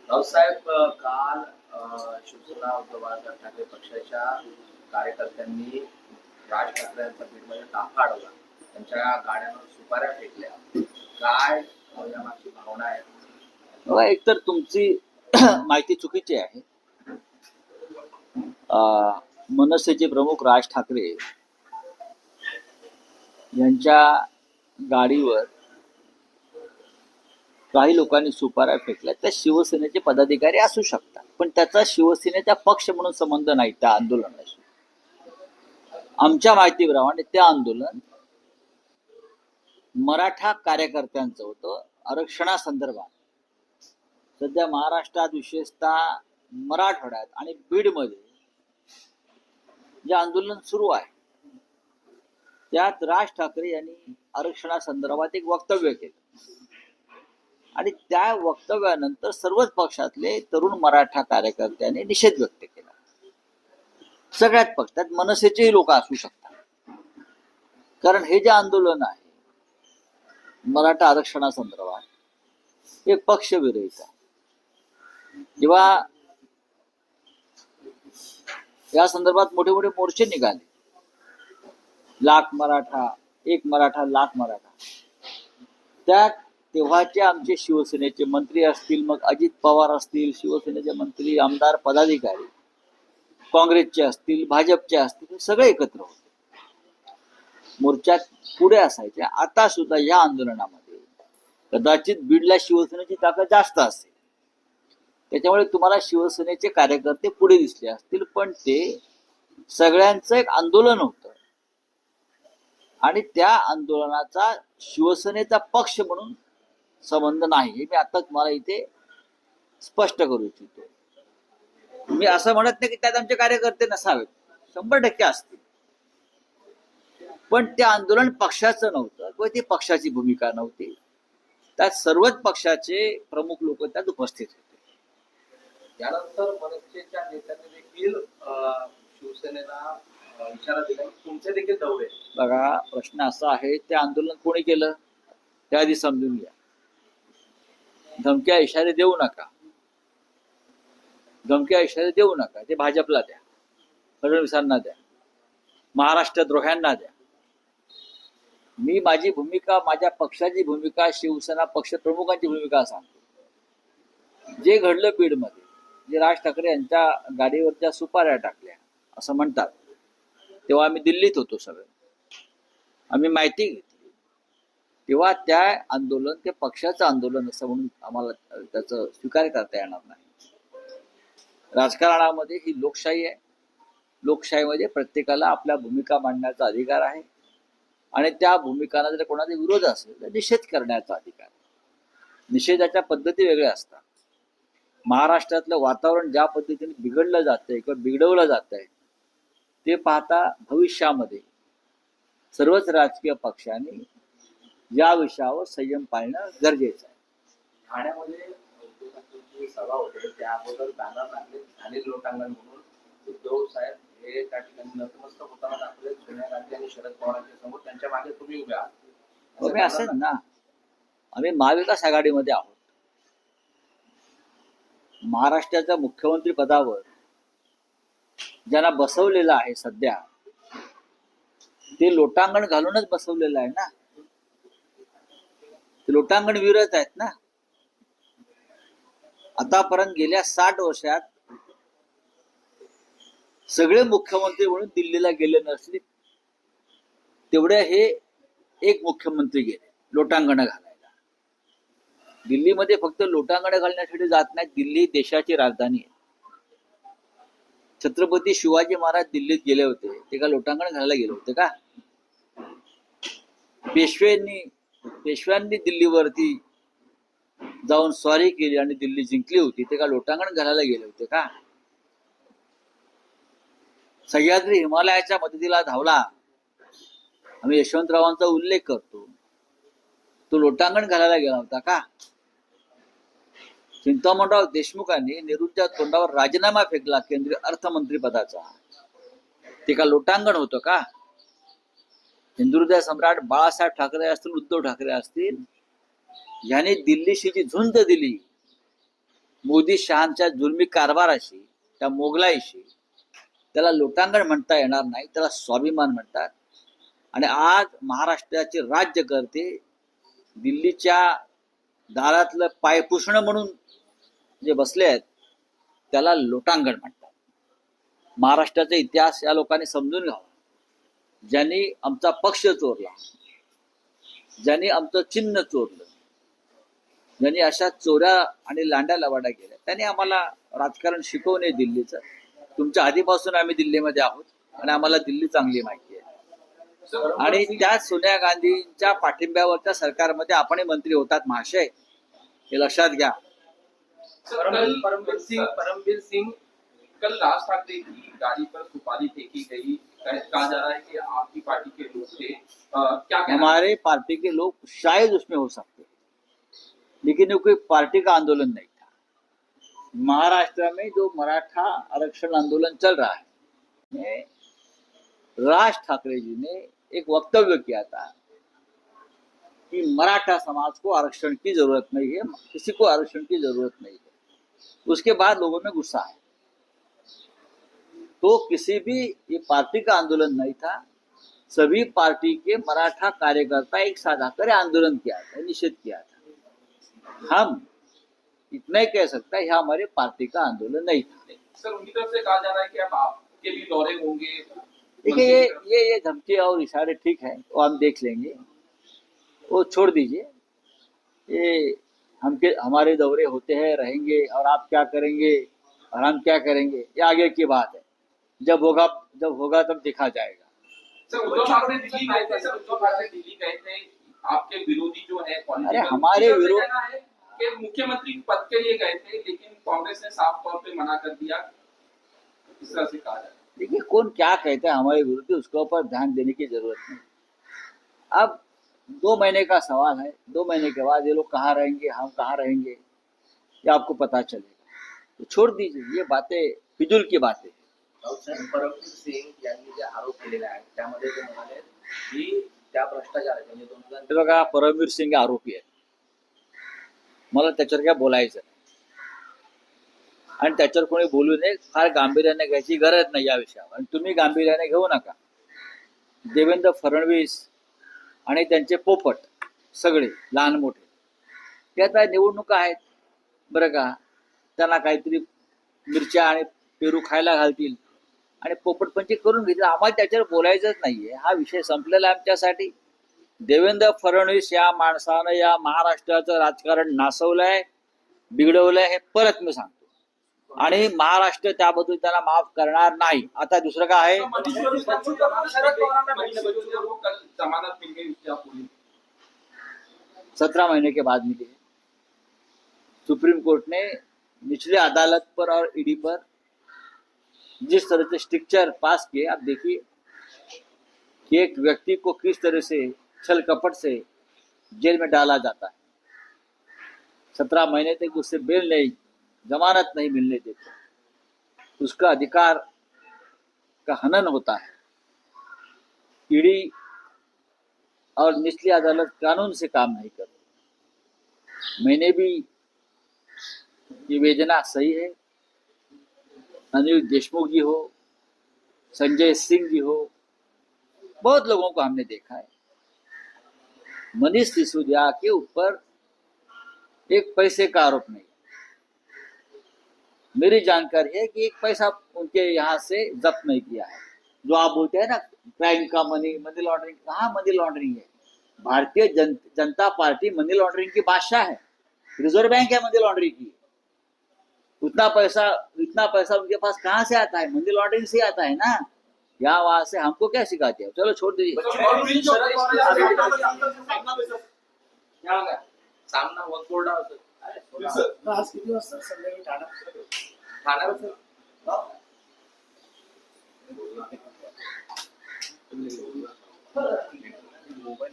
रावसाहेब, काल शिवसेना उद्धव बाळासाहेब ठाकरे पक्षाच्या कार्यकर्त्यांनी राज ठाकरे यांचा बीडमध्ये ताफा अडवला. त्यांच्या गाड्यांवर सुपाऱ्या फेकल्या. काय यामागची भावना आहे? बघा, एकतर तुमची माहिती चुकीची आहे. मनसेचे प्रमुख राज ठाकरे यांच्या गाडीवर काही लोकांनी सुपाऱ्या फेकल्या. त्या शिवसेनेचे पदाधिकारी असू शकतात, पण त्याचा शिवसेनेचा पक्ष म्हणून संबंध नाही त्या आंदोलनाशी. आमच्या माहितीप्रमाणे ते आंदोलन मराठा कार्यकर्त्यांचं होतं आरक्षणासंदर्भात. सध्या महाराष्ट्रात, विशेषतः मराठवाड्यात आणि बीडमध्ये जे आंदोलन सुरू आहे त्यात राज ठाकरे यांनी आरक्षणासंदर्भात एक वक्तव्य केलं आणि त्या वक्तव्यानंतर सर्वच पक्षातले तरुण मराठा कार्यकर्त्यांनी निषेध व्यक्त केला. सगळ्याच पक्षात मनसेचेही लोक असू शकतात, कारण हे जे आंदोलन आहे मराठा आरक्षणासंदर्भात हे पक्षविरहित आहे. जेव्हा या संदर्भात मोठे मोठे मोर्चे निघाले, लाख मराठा, एक मराठा, लाख मराठा, त्यात तेव्हाचे आमचे शिवसेनेचे मंत्री असतील, मग अजित पवार असतील, शिवसेनेचे मंत्री, आमदार, पदाधिकारी, काँग्रेसचे असतील, भाजपचे असतील, सगळे एकत्र होते, मोर्चात पुढे असायचे. आता सुद्धा या आंदोलनामध्ये कदाचित बीडला शिवसेनेची ताकद जास्त असेल, त्याच्यामुळे तुम्हाला शिवसेनेचे कार्यकर्ते पुढे दिसले असतील, पण ते सगळ्यांचं एक आंदोलन होतं आणि त्या आंदोलनाचा शिवसेनेचा पक्ष म्हणून संबंध नाही, हे मी आता तुम्हाला इथे स्पष्ट करू इच्छितो. मी असं म्हणत नाही की त्यात आमचे कार्यकर्ते नसावेत, 100% असतील, पण ते आंदोलन पक्षाचं नव्हतं किंवा ती पक्षाची भूमिका नव्हती. त्यात सर्वच पक्षाचे प्रमुख लोक त्यात उपस्थित होते. त्यानंतर मनसेच्या नेत्यांनी देखील शिवसेनेला इशारा दिला की तुमचे देखील दौरे. बघा, प्रश्न असा आहे, ते आंदोलन कोणी केलं त्या आधी समजून घ्या. धमक्या इशारे देऊ नका, धमक्या इशारे देऊ नका. ते भाजपला द्या, फडणवीसांना द्या, महाराष्ट्रद्रोह्यांना द्या. मी माझी भूमिका, माझ्या पक्षाची भूमिका, शिवसेना पक्ष प्रमुखांची भूमिका सांगतो. जे घडलं बीडमध्ये, जे राज ठाकरे यांच्या गाडीवरच्या सुपाऱ्या टाकल्या असं म्हणतात, तेव्हा आम्ही दिल्लीत होतो, सगळे आम्ही माहिती घेतली. तेव्हा त्या आंदोलन ते पक्षाचं आंदोलन असं म्हणून आम्हाला त्याचं स्वीकार करता येणार नाही. राजकारणामध्ये ही लोकशाही आहे. लोकशाहीमध्ये प्रत्येकाला आपल्या भूमिका मांडण्याचा अधिकार आहे आणि त्या भूमिकांना जर कोणाचा विरोध असेल तर निषेध करण्याचा अधिकार. निषेधाच्या पद्धती वेगळ्या असतात. महाराष्ट्रातलं वातावरण ज्या पद्धतीने बिघडलं जातंय किंवा बिघडवलं जात आहे ते पाहता भविष्यामध्ये सर्वच राजकीय पक्षांनी या विषयावर संयम पाळणं गरजेचं आहे. ठाण्यामध्ये उद्धव सभा होते, त्या अगोदर बॅनर लागले झाले लोटांगण म्हणून. उद्धव साहेब हे त्या ठिकाणी नतमस्तक होताना दाखवले. सोनिया गांधी आणि शरद पवारांच्या समोर त्यांच्या मागे तुम्ही उभे आहात. आम्ही असं ना, आम्ही महाविकास आघाडीमध्ये आहोत. महाराष्ट्राच्या मुख्यमंत्री पदावर ज्यांना बसवलेलं आहे सध्या, ते लोटांगण घालूनच बसवलेलं आहे ना. ते लोटांगण विरत आहेत ना. आतापर्यंत गेल्या 60 वर्षात सगळे मुख्यमंत्री म्हणून दिल्लीला गेले नसले तेवढे हे एक मुख्यमंत्री गेले लोटांगण घालायला. दिल्लीमध्ये फक्त लोटांगण घालण्यासाठी जात नाहीत. दिल्ली देशाची राजधानी आहे. छत्रपती शिवाजी महाराज दिल्लीत गेले होते, ते का लोटांगण घालायला गेले होते का? पेशव्यांनी दिल्लीवरती जाऊन स्वारी केली आणि दिल्ली जिंकली होती, ते का लोटांगण घालायला गेले होते का? सह्याद्री हिमालयाच्या मदतीला धावला, आम्ही यशवंतरावांचा उल्लेख करतो, तो लोटांगण घालायला गेला होता का? चिंतामणराव देशमुखांनी नेहरूंच्या तोंडावर राजीनामा फेकला केंद्रीय अर्थमंत्री पदाचा, ते का लोटांगण होतं का? हिंदुहृदय सम्राट बाळासाहेब ठाकरे असतील, उद्धव ठाकरे असतील, ह्याने दिल्लीशी जी झुंज दिली, मोदी शहांच्या जुलमी कारभाराशी, त्या मोगलाईशी, त्याला लोटांगण म्हणता येणार नाही, त्याला स्वाभिमान म्हणतात. आणि आज महाराष्ट्राचे राज्यकर्ते दिल्लीच्या दारातलं पायपुसणं म्हणून जे बसले आहेत त्याला लोटांगण म्हणतात. महाराष्ट्राचा इतिहास या लोकांनी समजून घ्यावा. ज्यांनी आमचा पक्ष चोरला, ज्यांनी आमचं चिन्ह चोरलं, ज्यांनी अशा चोऱ्या आणि लांड्या लवाड्या केल्या, त्यांनी आम्हाला राजकारण शिकवू नये दिल्लीचं. तुमच्या आधीपासून आम्ही दिल्लीमध्ये आहोत आणि आम्हाला दिल्ली चांगली माहिती आहे. आणि त्या सोनिया गांधींच्या पाठिंब्यावरच्या सरकारमध्ये आपणही मंत्री होतात महाशय, हे लक्षात घ्या. परमवीर सिंह, कल राज ठाकरे की गाड़ी पर सुपारी फेंकी गई, कहा जा रहा है कि आपकी पार्टी के लोग थे, क्या कहना है? हमारे पार्टी के लोग शायद उसमें हो सकते, लेकिन वो कोई पार्टी का आंदोलन नहीं था. महाराष्ट्र में जो मराठा आरक्षण आंदोलन चल रहा है, राज ठाकरे जी ने एक वक्तव्य किया था कि मराठा समाज को आरक्षण की जरूरत नहीं है, किसी को आरक्षण की जरूरत नहीं है. उसके बाद लोगों में गुस्सा है. तो किसी भी ये पार्टी का आंदोलन नहीं था, सभी पार्टी के मराठा कार्यकर्ता एक साथ आकर आंदोलन किया था, निषेध किया था. हम इतना ही कह सकते हैं, यह हमारे पार्टी का आंदोलन नहीं था. सर, उनकी तरफ से कहा जा रहा है कि अब आपके भी दौरे होंगे. देखिए, ये धमकी और इशारे ठीक है, वो हम देख लेंगे, वो छोड़ दीजिए. ये हमारे दौरे होते हैं, रहेंगे, और आप क्या करेंगे और हम क्या करेंगे ये आगे की बात है. जब होगा तब देखा जाएगा. सर, उद्धव ठाकरे दिल्ली गए थे. सर, उद्धव ठाकरे दिल्ली गए थे, आपके विरोधी जो है अरे हमारे विरोध है कि मुख्यमंत्री पद के लिए गए थे, लेकिन कांग्रेस ने साफ तौर पे मना कर दिया. इस तरह से कहा जाए. देखिए, कौन क्या कहता है हमारे विरोधी, उसके ऊपर ध्यान देने की जरूरत नहीं. अब 2 महीने का सवाल है, 2 महीने के बाद ये लोग कहाँ रहेंगे, हम कहाँ रहेंगे, ये आपको पता चलेगा. तो छोड़ दीजिए, ये बातें फिजूल की बातें. रावसाहेब, परमवीर सिंग यांनी जे आरोप केलेले आहेत त्यामध्ये ते म्हणाले की त्या भ्रष्टाचार आहे, म्हणजे 2000 हे बघा, परमवीर सिंग आरोपी आहे, मला त्याच्यावर काय बोलायचं नाही. आणि त्याच्यावर कोणी बोलू नये, फार गांभीर्याने घ्यायची गरज नाही या विषयावर. आणि तुम्ही गांभीर्याने घेऊ नका. देवेंद्र फडणवीस आणि त्यांचे पोपट सगळे लहान मोठे, ते आता निवडणुका आहेत बरं का, त्यांना काहीतरी मिरच्या आणि पेरू खायला घालतील आणि पोपटपंची करून घेतील. आम्हाला त्याच्यावर बोलायचंच नाहीये, हा विषय संपलेला आहे आमच्यासाठी. देवेंद्र फडणवीस या माणसानं या महाराष्ट्राचं राजकारण नासवलंय, बिघडवलंय, हे परत मी सांगतो. आणि महाराष्ट्र त्याबद्दल त्याला माफ करणार नाही. आता दुसरं काय आहे, कल जमानत मिल गई उसकी आपको. 17 महीने के बाद मिली है. सुप्रीम कोर्ट ने निचले अदालत पर और ईडी पर जिस तरह से स्ट्रिक्चर पास किए, आप देखिए कि एक व्यक्ति को किस तरह से छल कपट से जेल में डाला जाता है. 17 महीने तक उससे बेल नहीं, जमानत नहीं मिलने देते, उसका अधिकार का हनन होता है. ईडी और निचली अदालत कानून से काम नहीं करती. मैंने भी ये योजना सही है, अनिल देशमुख जी हो, संजय सिंह जी हो, बहुत लोगों को हमने देखा है. मनीष सिसोदिया के ऊपर एक पैसे का आरोप नहीं. मेरी जानकारी है कि एक पैसा उनके यहाँ से जब्त नहीं किया है. जो आप बोलते हैं ना क्राइम का मनी लॉन्ड्रिंग, कहाँ मनी लॉन्ड्रिंग है. भारतीय जनता पार्टी मनी लॉन्ड्रिंग की बादशाह है. रिजर्व बैंक है मनी लॉन्ड्रिंग की. इतना पैसा उनके पास कहाँ से आता है, मनी लॉन्ड्रिंग से आता है ना. यहाँ वहां से हमको क्या सिखाते हैं. चलो छोड़ दीजिए. सामना वनकोरडा होतो. आज किती वाजता संध्याकाळी ठाण्यावर सर मोबाईल